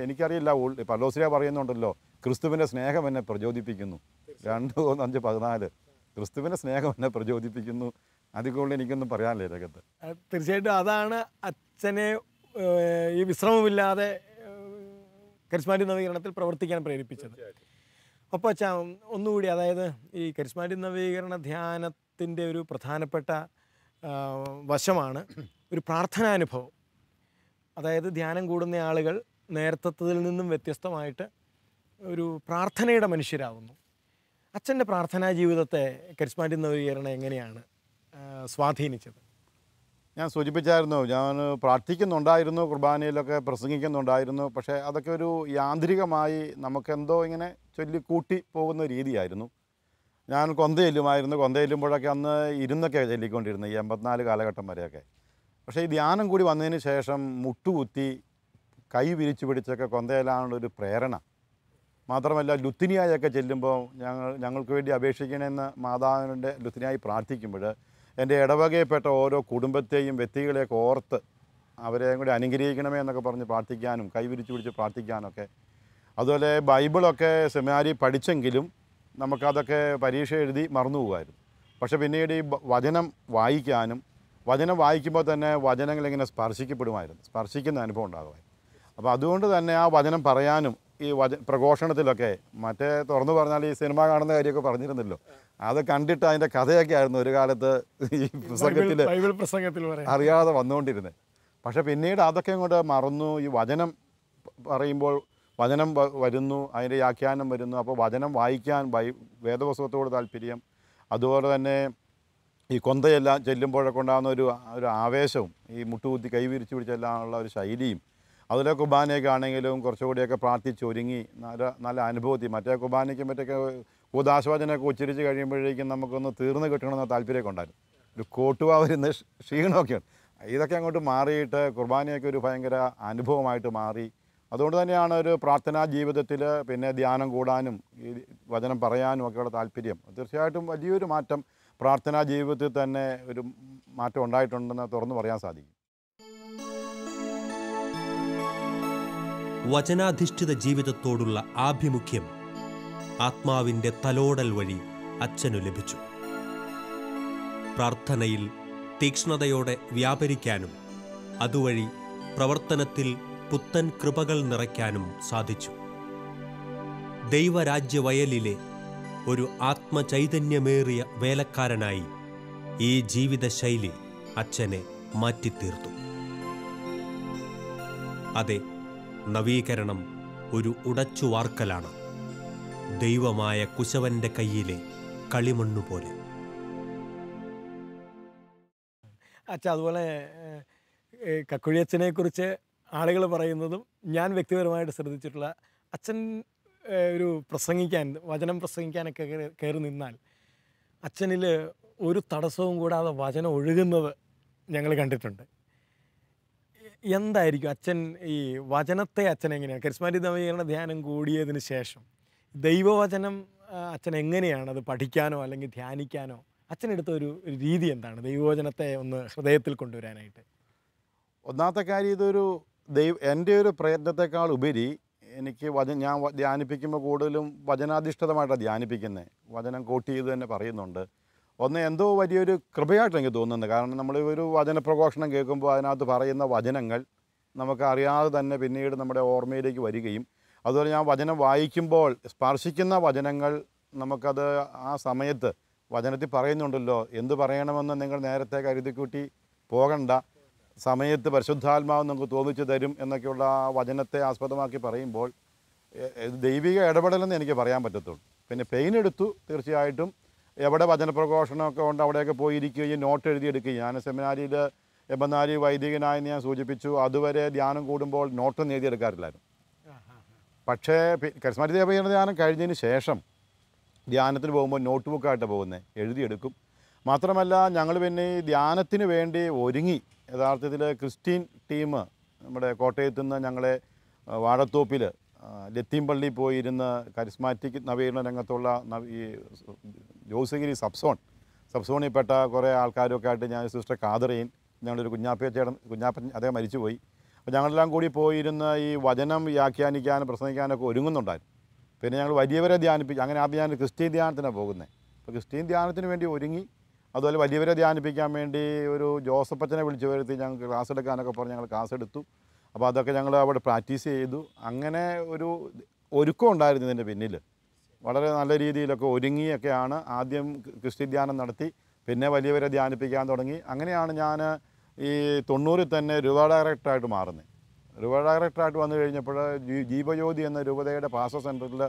എനിക്കറിയില്ല, പൗലോസ്ലീഹ പറയുന്നുണ്ടല്ലോ, ക്രിസ്തുവിൻ്റെ സ്നേഹം എന്നെ പ്രചോദിപ്പിക്കുന്നു. 2:5-14 ക്രിസ്തുവിൻ്റെ സ്നേഹം എന്നെ പ്രചോദിപ്പിക്കുന്നു. അതിൽ എനിക്കൊന്നും പറയാനില്ല രംഗത്ത്. തീർച്ചയായിട്ടും അതാണ് അച്ഛനെ ഈ വിശ്രമമില്ലാതെ കരിസ്മാറ്റിക് നവീകരണത്തിൽ പ്രവർത്തിക്കാൻ പ്രേരിപ്പിച്ചത്. അപ്പോൾ അച്ഛാ ഒന്നുകൂടി, അതായത് ഈ കരിസ്മാറ്റിക് നവീകരണ ധ്യാനത്തിൻ്റെ ഒരു പ്രധാനപ്പെട്ട വശമാണ് ഒരു പ്രാർത്ഥനാനുഭവം. അതായത് ധ്യാനം കൂടുന്ന ആളുകൾ നേരത്തത്തിൽ നിന്നും വ്യത്യസ്തമായിട്ട് ഒരു പ്രാർത്ഥനയുടെ മനുഷ്യരാകുന്നു. അച്ഛൻ്റെ പ്രാർത്ഥനാ ജീവിതത്തെ കരിസ്മാറ്റിക് നവീകരണം എങ്ങനെയാണ് സ്വാധീനിച്ചത്? ഞാൻ സൂചിപ്പിച്ചായിരുന്നു, ഞാൻ പ്രാർത്ഥിക്കുന്നുണ്ടായിരുന്നു, കുർബാനയിലൊക്കെ പ്രസംഗിക്കുന്നുണ്ടായിരുന്നു. പക്ഷേ അതൊക്കെ ഒരു യാന്ത്രികമായി നമുക്കെന്തോ ഇങ്ങനെ ചൊല്ലിക്കൂട്ടി പോകുന്ന രീതിയായിരുന്നു. ഞാൻ കൊന്ത ചെല്ലുമായിരുന്നു. കൊന്ത ചെല്ലുമ്പോഴൊക്കെ അന്ന് ഇരുന്നൊക്കെ ചൊല്ലിക്കൊണ്ടിരുന്നത്, ഈ 84 കാലഘട്ടം വരെയൊക്കെ. പക്ഷേ ഈ ധ്യാനം കൂടി വന്നതിന് ശേഷം മുട്ടുകുത്തി കൈ വിരിച്ചു പിടിച്ചൊക്കെ കൊന്തയിലാണുള്ളൊരു പ്രേരണ. മാത്രമല്ല ലുത്തിനിയായൊക്കെ ചെല്ലുമ്പോൾ ഞങ്ങൾക്ക് വേണ്ടി അപേക്ഷിക്കണമെന്ന് മാതാവിൻ്റെ ലുത്തിനിയായി പ്രാർത്ഥിക്കുമ്പോൾ എൻ്റെ ഇടവകയിൽപ്പെട്ട ഓരോ കുടുംബത്തെയും വ്യക്തികളെയൊക്കെ ഓർത്ത് അവരെയും കൂടി അനുഗ്രഹിക്കണമേ എന്നൊക്കെ പറഞ്ഞ് പ്രാർത്ഥിക്കാനും കൈവിരിച്ചു പിടിച്ച് പ്രാർത്ഥിക്കാനൊക്കെ. അതുപോലെ ബൈബിളൊക്കെ സെമിനാരി പഠിച്ചെങ്കിലും നമുക്കതൊക്കെ പരീക്ഷ എഴുതി മറന്നു പോകുമായിരുന്നു. പക്ഷേ പിന്നീട് ഈ വചനം വായിക്കാനും, വചനം വായിക്കുമ്പോൾ തന്നെ വചനങ്ങളിങ്ങനെ സ്പർശിക്കുന്ന അനുഭവം ഉണ്ടാകുമായിരുന്നു. അപ്പോൾ അതുകൊണ്ട് തന്നെ ആ വചനം പറയാനും ഈ പ്രഘോഷണത്തിലൊക്കെ, മറ്റേ തുറന്നു പറഞ്ഞാൽ ഈ സിനിമ കാണുന്ന കാര്യമൊക്കെ പറഞ്ഞിരുന്നല്ലോ, അത് കണ്ടിട്ട് അതിൻ്റെ കഥയൊക്കെ ആയിരുന്നു ഒരു കാലത്ത് ഈ പ്രസംഗത്തിൽ അറിയാതെ വന്നുകൊണ്ടിരുന്നത്. പക്ഷേ പിന്നീട് അതൊക്കെ ഇങ്ങോട്ട് മറന്നു. ഈ വചനം പറയുമ്പോൾ വചനം വരുന്നു, അതിൻ്റെ വ്യാഖ്യാനം വരുന്നു. അപ്പോൾ വചനം വായിക്കാൻ വേദപുസ്തകത്തോട് താല്പര്യം, അതുപോലെ തന്നെ ഈ കൊന്തയെല്ലാം ചെല്ലുമ്പോഴൊക്കെ ഉണ്ടാകുന്ന ഒരു ആവേശവും ഈ മുട്ടുകുത്തി കൈവിരിച്ചു പിടിച്ചെല്ലാമുള്ള ഒരു ശൈലിയും, അതിലെ കുർബാനയൊക്കെ ആണെങ്കിലും കുറച്ചുകൂടിയൊക്കെ പ്രാർത്ഥിച്ചൊരുങ്ങി നല്ല അനുഭവത്തിൽ, മറ്റേ കുർബാനയ്ക്കും മറ്റൊക്കെ ഉദാശവചനമൊക്കെ ഉച്ചരിച്ച് കഴിയുമ്പോഴേക്കും നമുക്കൊന്ന് തീർന്ന് കിട്ടണമെന്ന താല്പര്യമൊക്കെ ഉണ്ടായിരുന്നു. ഒരു കോട്ടുവാ വരുന്ന ക്ഷീണമൊക്കെയാണ്. ഇതൊക്കെ അങ്ങോട്ട് മാറിയിട്ട് കുർബാനയൊക്കെ ഒരു ഭയങ്കര അനുഭവമായിട്ട് മാറി. അതുകൊണ്ട് തന്നെയാണ് ഒരു പ്രാർത്ഥനാ ജീവിതത്തിൽ പിന്നെ ധ്യാനം കൂടാനും ഈ വചനം പറയാനും ഒക്കെയുള്ള താല്പര്യം. തീർച്ചയായിട്ടും വലിയൊരു മാറ്റം പ്രാർത്ഥനാ ജീവിതത്തിൽ തന്നെ ഒരു മാറ്റം ഉണ്ടായിട്ടുണ്ടെന്ന് തുറന്നു പറയാൻ സാധിക്കും. വചനാധിഷ്ഠിത ജീവിതത്തോടുള്ള ആഭിമുഖ്യം ആത്മാവിൻ്റെ തലോടൽ വഴി അച്ഛനു ലഭിച്ചു. പ്രാർത്ഥനയിൽ തീക്ഷ്ണതയോടെ വ്യാപരിക്കാനും അതുവഴി പ്രവർത്തനത്തിൽ പുത്തൻ കൃപകൾ നിറയ്ക്കാനും സാധിച്ചു. ദൈവരാജ്യവയലിലെ ഒരു ആത്മചൈതന്യമേറിയ വേലക്കാരനായി ഈ ജീവിതശൈലി അച്ഛനെ മാറ്റിത്തീർത്തു. അതെ, നവീകരണം ഒരു ഉടച്ചുവാർക്കലാണ്, ദൈവമായ കുശവന്റെ കയ്യിലെ കളിമണ്ണുപോലെ. അച്ഛാ, അതുപോലെ കക്കുഴിയച്ഛനെക്കുറിച്ച് ആളുകൾ പറയുന്നതും ഞാൻ വ്യക്തിപരമായിട്ട് ശ്രദ്ധിച്ചിട്ടുള്ള, അച്ഛൻ ഒരു പ്രസംഗിക്കാൻ, വചനം പ്രസംഗിക്കാനൊക്കെ കയറി നിന്നാൽ അച്ഛനിൽ ഒരു തടസ്സവും കൂടാതെ വചനം ഒഴുകുന്നത് ഞങ്ങൾ കണ്ടിട്ടുണ്ട്. എന്തായിരിക്കും അച്ഛൻ ഈ വചനത്തെ അച്ഛൻ എങ്ങനെയാണ് കരിസ്മാറ്റിക് നവീകരണ ധ്യാനം കൂടിയതിന് ശേഷം ദൈവവചനം അച്ഛൻ എങ്ങനെയാണ് അത് പഠിക്കാനോ അല്ലെങ്കിൽ ധ്യാനിക്കാനോ അച്ഛനെടുത്ത ഒരു രീതി എന്താണ് ദൈവവചനത്തെ ഒന്ന് ഹൃദയത്തിൽ കൊണ്ടുവരാനായിട്ട്? ഒന്നാമത്തെ കാര്യം, ഇതൊരു എൻ്റെ ഒരു പ്രയത്നത്തെക്കാൾ ഉപരി എനിക്ക് ഞാൻ ധ്യാനിപ്പിക്കുമ്പോൾ കൂടുതലും വചനാധിഷ്ഠിതമായിട്ടാണ് ധ്യാനിപ്പിക്കുന്നത്. വചനം കോട്ട് ചെയ്ത് തന്നെ പറയുന്നുണ്ട്. ഒന്ന് എന്തോ വലിയൊരു കൃപയായിട്ട് എനിക്ക് തോന്നുന്നത്. കാരണം നമ്മൾ ഒരു വചനപ്രഘോഷണം കേൾക്കുമ്പോൾ അതിനകത്ത് പറയുന്ന വചനങ്ങൾ നമുക്ക് അറിയാതെ തന്നെ പിന്നീട് നമ്മുടെ ഓർമ്മയിലേക്ക് വരികയും, അതുപോലെ ഞാൻ വചനം വായിക്കുമ്പോൾ സ്പർശിക്കുന്ന വചനങ്ങൾ നമുക്കത് ആ സമയത്ത് വചനത്തിൽ പറയുന്നുണ്ടല്ലോ, എന്ത് പറയണമെന്ന് നിങ്ങൾ നേരത്തെ കരുതിക്കൂട്ടി പോകണ്ട, സമയത്ത് പരിശുദ്ധാത്മാവ് നമുക്ക് തോന്നിച്ചു തരും എന്നൊക്കെയുള്ള ആ വചനത്തെ ആസ്പദമാക്കി പറയുമ്പോൾ ദൈവിക ഇടപെടലെന്ന് എനിക്ക് പറയാൻ പറ്റത്തുള്ളൂ. പിന്നെ പെയിൻ എടുത്തു, തീർച്ചയായിട്ടും എവിടെ വചനപ്രഘോഷണമൊക്കെ ഉണ്ട് അവിടെയൊക്കെ പോയിരിക്കുകയും നോട്ട് എഴുതിയെടുക്കുകയും. ഞാൻ സെമിനാരിയിൽ എബനാരി വൈദികനായെന്ന് ഞാൻ സൂചിപ്പിച്ചു. അതുവരെ ധ്യാനം കൂടുമ്പോൾ നോട്ടൊന്നും എഴുതിയെടുക്കാറില്ലായിരുന്നു. പക്ഷേ കരിസ്മാറ്റിക് നവീകരണ ധ്യാനം കഴിഞ്ഞതിന് ശേഷം ധ്യാനത്തിന് പോകുമ്പോൾ നോട്ട് ബുക്കായിട്ട് പോകുന്നത്, എഴുതിയെടുക്കും. മാത്രമല്ല ഞങ്ങൾ പിന്നെ ഈ ധ്യാനത്തിന് വേണ്ടി ഒരുങ്ങി. യഥാർത്ഥത്തിൽ ക്രിസ്ത്യൻ ടീം നമ്മുടെ കോട്ടയത്തു നിന്ന് ഞങ്ങളെ വാഴത്തോപ്പിൽ ലത്തീംപള്ളി പോയിരുന്ന് കരിസ്മാറ്റിക് നവീകരണ രംഗത്തുള്ള ഈ ജോസഗിരി സബ്സോണിൽപ്പെട്ട കുറേ ആൾക്കാരൊക്കെ ആയിട്ട് ഞാൻ സിസ്റ്റർ കാതറീൻ, ഞങ്ങളൊരു കുഞ്ഞാപ്പൻ അദ്ദേഹം മരിച്ചുപോയി. അപ്പോൾ ഞങ്ങളെല്ലാം കൂടി പോയിരുന്ന് ഈ വചനം വ്യാഖ്യാനിക്കാനും പ്രസംഗിക്കാനൊക്കെ ഒരുങ്ങുന്നുണ്ടായിരുന്നു. പിന്നെ ഞങ്ങൾ വലിയവരെ ധ്യാനിപ്പിക്കും. അങ്ങനെ ആദ്യം ഞാൻ ക്രിസ്ത്യൻ ധ്യാനത്തിനാണ് പോകുന്നത്. അപ്പോൾ ക്രിസ്ത്യൻ ധ്യാനത്തിന് വേണ്ടി ഒരുങ്ങി. അതുപോലെ വലിയവരെ ധ്യാനിപ്പിക്കാൻ വേണ്ടി ഒരു ജോസഫ് അച്ഛനെ വിളിച്ചു വരുത്തി ഞങ്ങൾക്ക് ക്ലാസ് എടുക്കാനൊക്കെ പറഞ്ഞ് ഞങ്ങൾ ക്ലാസ് എടുത്തു. അപ്പോൾ അതൊക്കെ ഞങ്ങൾ അവിടെ പ്രാക്ടീസ് ചെയ്തു. അങ്ങനെ ഒരു ഒരുക്കം ഉണ്ടായിരുന്നു ഇതിൻ്റെ പിന്നിൽ. വളരെ നല്ല രീതിയിലൊക്കെ ഒരുങ്ങിയൊക്കെയാണ് ആദ്യം ക്രിസ്ത്യൻ ധ്യാനം നടത്തി, പിന്നെ വലിയവരെ ധ്യാനിപ്പിക്കാൻ തുടങ്ങി. അങ്ങനെയാണ് ഞാൻ ഈ 90 തന്നെ രൂപ ഡയറക്ടറായിട്ട് മാറുന്നത്. രൂപ ഡയറക്ടറായിട്ട് വന്നു കഴിഞ്ഞപ്പോൾ ജീവജ്യോതി എന്ന രൂപതയുടെ പാസ്റ്റർ സെൻറ്ററിൽ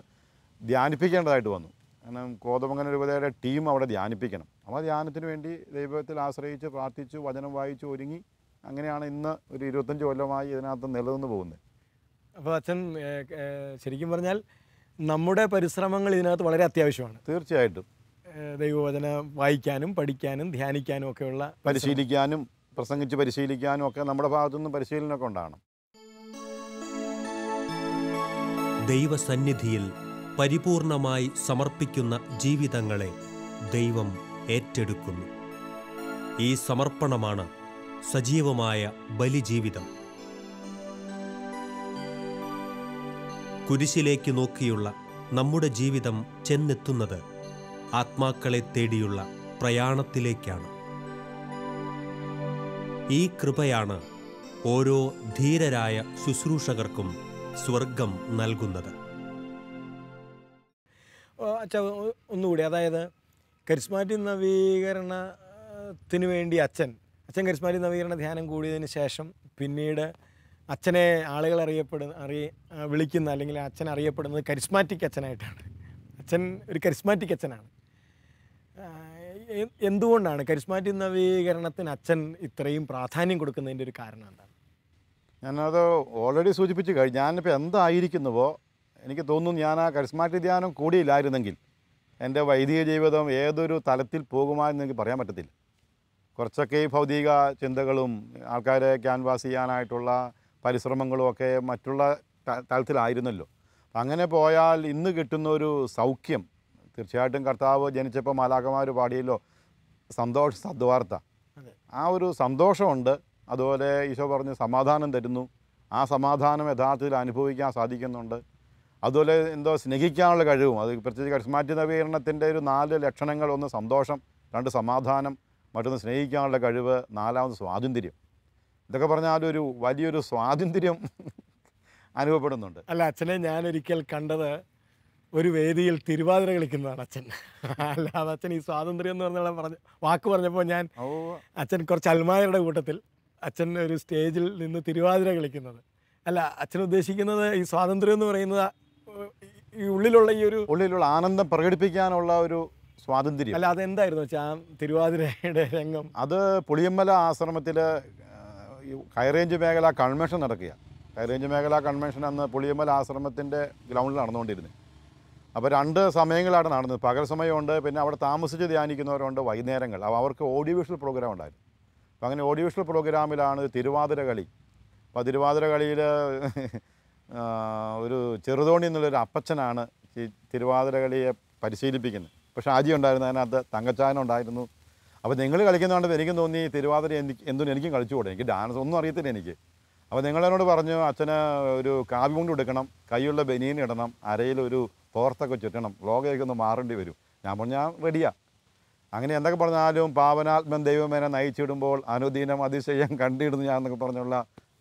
ധ്യാനിപ്പിക്കേണ്ടതായിട്ട് വന്നു. കാരണം കോതമംഗലം രൂപതയുടെ ടീം അവിടെ ധ്യാനിപ്പിക്കണം. അപ്പോൾ ധ്യാനത്തിന് വേണ്ടി ദൈവത്തിൽ ആശ്രയിച്ച് പ്രാർത്ഥിച്ചു, വചനം വായിച്ചു, ഒരുങ്ങി. അങ്ങനെയാണ് ഇന്ന് ഒരു 25 കൊല്ലമായി ഇതിനകത്ത് നിലനിന്ന് പോകുന്നത്. അപ്പോൾ അച്ഛൻ ശരിക്കും പറഞ്ഞാൽ നമ്മുടെ പരിശ്രമങ്ങൾ ഇതിനകത്ത് വളരെ അത്യാവശ്യമാണ്. തീർച്ചയായിട്ടും ദൈവവചനം വായിക്കാനും പഠിക്കാനും ധ്യാനിക്കാനും ഒക്കെയുള്ള പരിശീലിക്കാനും പ്രസംഗിച്ച് പരിശീലിക്കാനും ഒക്കെ നമ്മുടെ ഭാഗത്തുനിന്ന് പരിശീലനമൊക്കെ ഉണ്ടാകണം. ദൈവസന്നിധിയിൽ പരിപൂർണമായി സമർപ്പിക്കുന്ന ജീവിതങ്ങളെ ദൈവം ഏറ്റെടുക്കുന്നു. ഈ സമർപ്പണമാണ് സജീവമായ ബലിജീവിതം. കുരിശിലേക്ക് നോക്കിയുള്ള നമ്മുടെ ജീവിതം ചെന്നെത്തുന്നത് ആത്മാക്കളെ തേടിയുള്ള പ്രയാണത്തിലേക്കാണ്. ഈ കൃപയാണ് ഓരോ ധീരരായ ശുശ്രൂഷകർക്കും സ്വർഗം നൽകുന്നത്. അച്ഛാ, ഒന്നുകൂടി, അതായത് കരിസ്മാറ്റിക് നവീകരണത്തിന് വേണ്ടി അച്ഛൻ കരിസ്മാറ്റിക് നവീകരണ ധ്യാനം കൂടിയതിന് ശേഷം പിന്നീട് അച്ഛനെ ആളുകൾ വിളിക്കുന്ന അല്ലെങ്കിൽ അച്ഛൻ അറിയപ്പെടുന്നത് കരിസ്മാറ്റിക് അച്ഛനായിട്ടാണ്. അച്ഛൻ ഒരു കരിസ്മാറ്റിക് അച്ഛനാണ്. എന്തുകൊണ്ടാണ് കരിസ്മാറ്റിക് നവീകരണത്തിന് അച്ഛൻ ഇത്രയും പ്രാധാന്യം കൊടുക്കുന്നതിൻ്റെ ഒരു കാരണം എന്താണ്? ഞാനത് ഓൾറെഡി സൂചിപ്പിച്ച് കഴിഞ്ഞു. ഞാനിപ്പോൾ എന്തായിരിക്കുന്നുവോ എനിക്ക് തോന്നുന്നു, ഞാൻ ആ കരിസ്മാറ്റിക് ധ്യാനം കൂടിയില്ലായിരുന്നെങ്കിൽ എൻ്റെ വൈദിക ജീവിതം ഏതൊരു തലത്തിൽ പോകുമായെന്ന് എനിക്ക് പറയാൻ പറ്റത്തില്ല. കുറച്ചൊക്കെ ഈ ഭൗതിക ചിന്തകളും ആൾക്കാരെ ക്യാൻവാസ് ചെയ്യാനായിട്ടുള്ള പരിശ്രമങ്ങളും ഒക്കെ മറ്റുള്ള തലത്തിലായിരുന്നല്ലോ. അപ്പം അങ്ങനെ പോയാൽ ഇന്ന് കിട്ടുന്ന ഒരു സൗഖ്യം, തീർച്ചയായിട്ടും കർത്താവ് ജനിച്ചപ്പോൾ മാലാഖമാർ പാടിയല്ലോ സന്തോഷ സദ്വാർത്ത, ആ ഒരു സന്തോഷമുണ്ട്. അതുപോലെ ഈശോ പറഞ്ഞ് സമാധാനം തരുന്നു, ആ സമാധാനം യഥാർത്ഥത്തിൽ അനുഭവിക്കാൻ സാധിക്കുന്നുണ്ട്. അതുപോലെ എന്തോ സ്നേഹിക്കാനുള്ള കഴിവും, അത് പ്രത്യേകിച്ച് കരിസ്മാറ്റിക് നവീകരണത്തിൻ്റെ ഒരു 4 ലക്ഷണങ്ങൾ: ഒന്ന് സന്തോഷം, 2 സമാധാനം, മറ്റൊന്ന് സ്നേഹിക്കാനുള്ള കഴിവ്, 4ാമത് സ്വാതന്ത്ര്യം. ഇതൊക്കെ പറഞ്ഞാൽ ഒരു വലിയൊരു സ്വാതന്ത്ര്യം അനുഭവപ്പെടുന്നുണ്ട്. അല്ല, അച്ഛനെ ഞാനൊരിക്കൽ കണ്ടത് ഒരു വേദിയിൽ തിരുവാതിര കളിക്കുന്നതാണ് അച്ഛൻ. അല്ലാതെ അച്ഛൻ ഈ സ്വാതന്ത്ര്യം എന്ന് പറഞ്ഞ വാക്ക് പറഞ്ഞപ്പോൾ ഞാൻ അച്ഛൻ കുറച്ച് അൽമായരുടെ കൂട്ടത്തിൽ അച്ഛൻ ഒരു സ്റ്റേജിൽ നിന്ന് തിരുവാതിര കളിക്കുന്നത്. അല്ല, അച്ഛൻ ഉദ്ദേശിക്കുന്നത് ഈ സ്വാതന്ത്ര്യം എന്ന് പറയുന്നത് ഈ ഉള്ളിലുള്ള ആനന്ദം പ്രകടിപ്പിക്കാനുള്ള ഒരു സ്വാതന്ത്ര്യം. അല്ല, അതെന്തായിരുന്നു വെച്ചാൽ ആ തിരുവാതിരയുടെ രംഗം? അത് പുളിയമ്മല ആശ്രമത്തിൽ ഹൈറേഞ്ച് മേഖല കൺവെൻഷൻ നടക്കുക. ഹൈറേഞ്ച് മേഖല കൺവെൻഷൻ അന്ന് പുളിയമ്മല ആശ്രമത്തിൻ്റെ ഗ്രൗണ്ടിൽ നടന്നുകൊണ്ടിരുന്നത്. അപ്പോൾ 2 സമയങ്ങളാണ് നടന്നത്. പകൽ സമയമുണ്ട്, പിന്നെ അവിടെ താമസിച്ച് ധ്യാനിക്കുന്നവരുണ്ട്, വൈകുന്നേരങ്ങൾ. അപ്പോൾ അവർക്ക് ഓഡിയോ വിഷ്വൽ പ്രോഗ്രാം ഉണ്ടായിരുന്നു. അപ്പോൾ അങ്ങനെ ഓഡിയോ വിഷ്വൽ പ്രോഗ്രാമിലാണ് തിരുവാതിര കളി. അപ്പോൾ തിരുവാതിര കളിയിൽ ഒരു ചെറുതോണി എന്നുള്ളൊരു അപ്പച്ചനാണ് ഈ തിരുവാതിര കളിയെ പരിശീലിപ്പിക്കുന്നത്. പക്ഷേ ഷാജി ഉണ്ടായിരുന്നു, അതിനകത്ത് തങ്കച്ചായൻ ഉണ്ടായിരുന്നു. അപ്പോൾ നിങ്ങൾ കളിക്കുന്നതുകൊണ്ട് എനിക്കും തോന്നി തിരുവാതിര എന്തും എനിക്കും കളിച്ചുകൂടെ, എനിക്ക് ഡാൻസ് ഒന്നും അറിയത്തില്ല എനിക്ക്. അപ്പോൾ നിങ്ങളെന്നോട് പറഞ്ഞു അച്ഛന് ഒരു കാവ്യമുണ്ട് എടുക്കണം, കൈയുള്ള ബനിയൻ ഇടണം, അരയിലൊരു തോർത്തൊക്കെ ചുറ്റണം, ലോകയൊക്കെ ഒന്ന് മാറേണ്ടി വരും. ഞാൻ പറഞ്ഞു ഞാൻ റെഡിയാണ്. അങ്ങനെ എന്തൊക്കെ പറഞ്ഞാലും പാവനാത്മൻ ദൈവമേനെ നയിച്ചിടുമ്പോൾ അനുദിനം അതിശയം കണ്ടിടുന്നു ഞാൻ എന്നൊക്കെ പറഞ്ഞുള്ള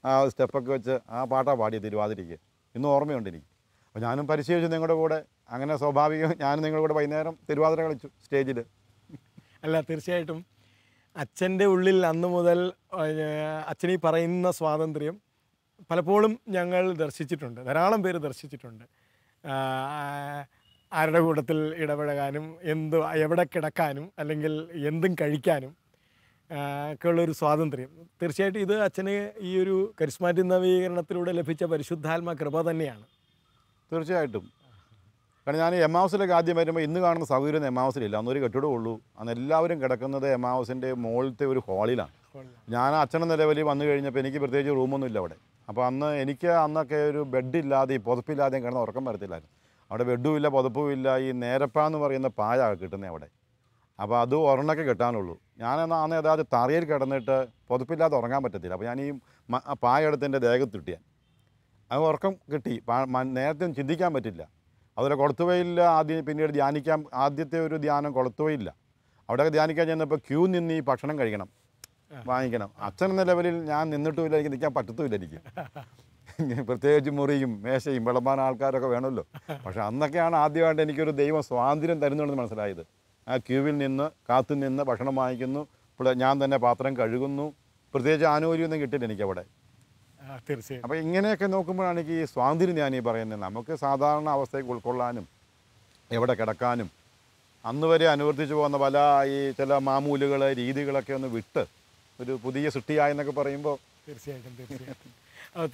ആ സ്റ്റെപ്പൊക്കെ വെച്ച് ആ പാട്ടാണ് പാടിയത് തിരുവാതിരയ്ക്ക്. ഇന്നും ഓർമ്മയുണ്ട് എനിക്ക്. അപ്പോൾ ഞാനും പരിശീലിച്ചു നിങ്ങളുടെ കൂടെ. അങ്ങനെ സ്വാഭാവികം ഞാനും നിങ്ങളുടെ കൂടെ വൈകുന്നേരം തിരുവാതിര കളിച്ചു സ്റ്റേജിൽ. അല്ല, തീർച്ചയായിട്ടും അച്ഛൻ്റെ ഉള്ളിൽ അന്ന് മുതൽ അച്ഛനീ പറയുന്ന സ്വാതന്ത്ര്യം പലപ്പോഴും ഞങ്ങൾ ദർശിച്ചിട്ടുണ്ട്, ധാരാളം പേര് ദർശിച്ചിട്ടുണ്ട്. ആരുടെ കൂട്ടത്തിൽ ഇടപഴകാനും എവിടെ കിടക്കാനും അല്ലെങ്കിൽ എന്തും കഴിക്കാനും ഒക്കെ ഉള്ളൊരു സ്വാതന്ത്ര്യം. തീർച്ചയായിട്ടും ഇത് അച്ഛന് ഈ ഒരു കരിസ്മാറ്റിക് നവീകരണത്തിലൂടെ ലഭിച്ച പരിശുദ്ധാത്മ കൃപ തന്നെയാണ്. തീർച്ചയായിട്ടും. കാരണം ഞാൻ എമ്മാവസിലേക്ക് ആദ്യം വരുമ്പോൾ ഇന്ന് കാണുന്ന സൗകര്യം എമ്മാവസിലില്ല. അന്നൊരു കെട്ടിടമേ ഉള്ളൂ. അന്ന് എല്ലാവരും കിടക്കുന്നത് എമ്മാവസിൻ്റെ മുകളിലത്തെ ഒരു ഹാളിലാണ്. ഞാൻ അച്ഛൻ്റെ നിലവിൽ വന്നു കഴിഞ്ഞപ്പോൾ എനിക്ക് പ്രത്യേകിച്ച് റൂമൊന്നും ഇല്ല അവിടെ. അപ്പോൾ അന്നൊക്കെ ഒരു ബെഡില്ലാതെ പുതപ്പില്ലാതെയും കിടന്ന് ഉറക്കം വരത്തില്ലായിരുന്നു. അവിടെ ബെഡും ഇല്ല, പുതപ്പും ഇല്ല. ഈ നേരപ്പാന്ന് പറയുന്ന പായ കിട്ടുന്നത് അവിടെ. അപ്പോൾ അത് ഒരെണ്ണൊക്കെ കിട്ടാനുള്ളൂ. ഞാനെന്നാൽ അതായത് തറയിൽ കിടന്നിട്ട് പുതപ്പില്ലാതെ ഉറങ്ങാൻ പറ്റത്തില്ല. അപ്പോൾ ഞാൻ ഈ പായ എടുത്ത് എൻ്റെ ദേഹത്തിട്ടിയാൻ അത് ഉറക്കം കിട്ടി. നേരത്തെ ചിന്തിക്കാൻ പറ്റില്ല. അതുപോലെ കൊളത്തുവയില്ല. പിന്നീട് ആദ്യത്തെ ഒരു ധ്യാനം കൊളത്തുവയില്ല. അവിടെയൊക്കെ ധ്യാനിക്കാൻ ചെന്നപ്പോൾ ക്യൂ നിന്ന് ഈ ഭക്ഷണം കഴിക്കണം, വാങ്ങിക്കണം. അച്ഛനെന്ന ലെവലിൽ ഞാൻ നിന്നിട്ടുമില്ല, എനിക്ക് നിൽക്കാൻ പറ്റത്തുമില്ല. എനിക്ക് പ്രത്യേകിച്ച് മുറിയും മേശയും വിളമ്പാൻ ആൾക്കാരൊക്കെ വേണമല്ലോ. പക്ഷെ അന്നൊക്കെയാണ് ആദ്യമായിട്ട് എനിക്കൊരു ദൈവം സ്വാതന്ത്ര്യം തരുന്നുണ്ടെന്ന് മനസ്സിലായത്. ആ ക്യൂവിൽ നിന്ന് കാത്തുനിന്ന് ഭക്ഷണം വാങ്ങിക്കുന്നു, ഞാൻ തന്നെ പാത്രം കഴുകുന്നു. പ്രത്യേകിച്ച് ആനുകൂല്യമൊന്നും കിട്ടില്ല എനിക്കവിടെ. തീർച്ചയായും. അപ്പോൾ ഇങ്ങനെയൊക്കെ നോക്കുമ്പോഴാണ് എനിക്ക് ഈ സ്വാതന്ത്ര്യം ഞാൻ ഈ പറയുന്നത്. നമുക്ക് സാധാരണ അവസ്ഥയ്ക്ക് ഉൾക്കൊള്ളാനും എവിടെ കിടക്കാനും അന്ന് വരെ അനുവർത്തിച്ചു പോകുന്ന പല ഈ ചില മാമൂലുകൾ രീതികളൊക്കെ ഒന്ന് വിട്ട് ഒരു പുതിയ സൃഷ്ടിയായെന്നൊക്കെ പറയുമ്പോൾ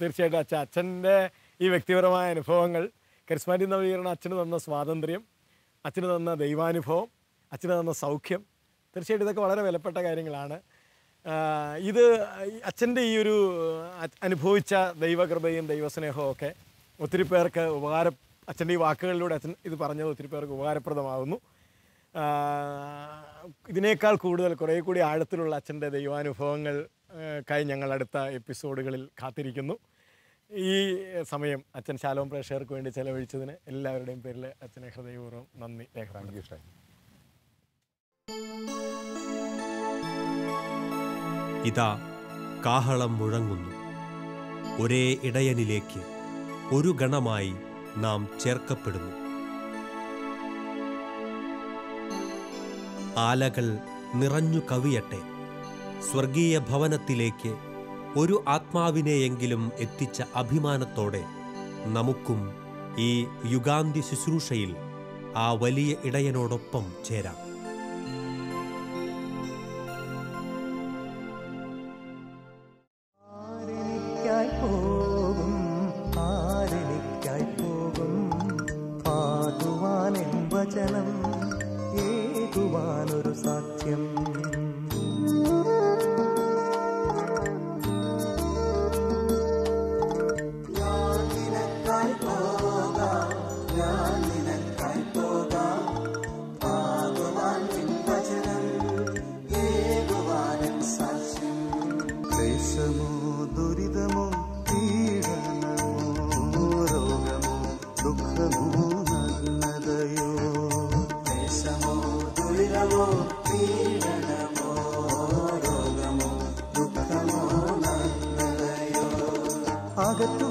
തീർച്ചയായിട്ടും അച്ഛൻ്റെ ഈ വ്യക്തിപരമായ അനുഭവങ്ങൾ, കരിസ്മാറ്റിക് നവീകരണം അച്ഛന് തന്ന സ്വാതന്ത്ര്യം, അച്ഛന് തന്ന ദൈവാനുഭവം, അച്ഛന് തന്ന സൗഖ്യം, തീർച്ചയായിട്ടും ഇതൊക്കെ വളരെ വിലപ്പെട്ട കാര്യങ്ങളാണ്. ഇത് അച്ഛൻ്റെ ഈ ഒരു അനുഭവിച്ച ദൈവകൃപയും ദൈവസ്നേഹവും ഒക്കെ ഒത്തിരി പേർക്ക് അച്ഛൻ്റെ ഈ വാക്കുകളിലൂടെ അച്ഛൻ ഇത് പറഞ്ഞത് ഒത്തിരി പേർക്ക് ഉപകാരപ്രദമാകുന്നു. ഇതിനേക്കാൾ കൂടുതൽ കുറേ കൂടി ആഴത്തിലുള്ള അച്ഛൻ്റെ ദൈവാനുഭവങ്ങൾക്കായി ഞങ്ങൾ അടുത്ത എപ്പിസോഡുകളിൽ കാത്തിരിക്കുന്നു. ഈ സമയം അച്ഛൻ ശാലോം പ്രേക്ഷകർക്ക് വേണ്ടി ചെലവഴിച്ചതിന് എല്ലാവരുടെയും പേരിൽ അച്ഛനെ ഹൃദയപൂർവ്വം നന്ദി രേഖപ്പെടുത്തുന്നു. ഇതാ കാഹളം മുഴങ്ങുന്നു. ഒരേ ഇടയനിലേക്ക് ഒരു ഗണമായി നാം ചേർക്കപ്പെടുന്നു. ആലകൾ നിറഞ്ഞു കവിയട്ടെ. സ്വർഗീയ ഭവനത്തിലേക്ക് ഒരു ആത്മാവിനെയെങ്കിലും എത്തിച്ച അഭിമാനത്തോടെ നമുക്കും ഈ യുഗാന്ത്യ ശുശ്രൂഷയിൽ ആ വലിയ ഇടയനോടൊപ്പം ചേരാം. സാക്ഷ്യം ദുഃഖമോ നഗ്നതയോ, ക്ലേശമോ ദുരിതമോ പീഡനമോ രോഗമോ ദുഃഖമോ നഗ്നതയോ, അകറ്റു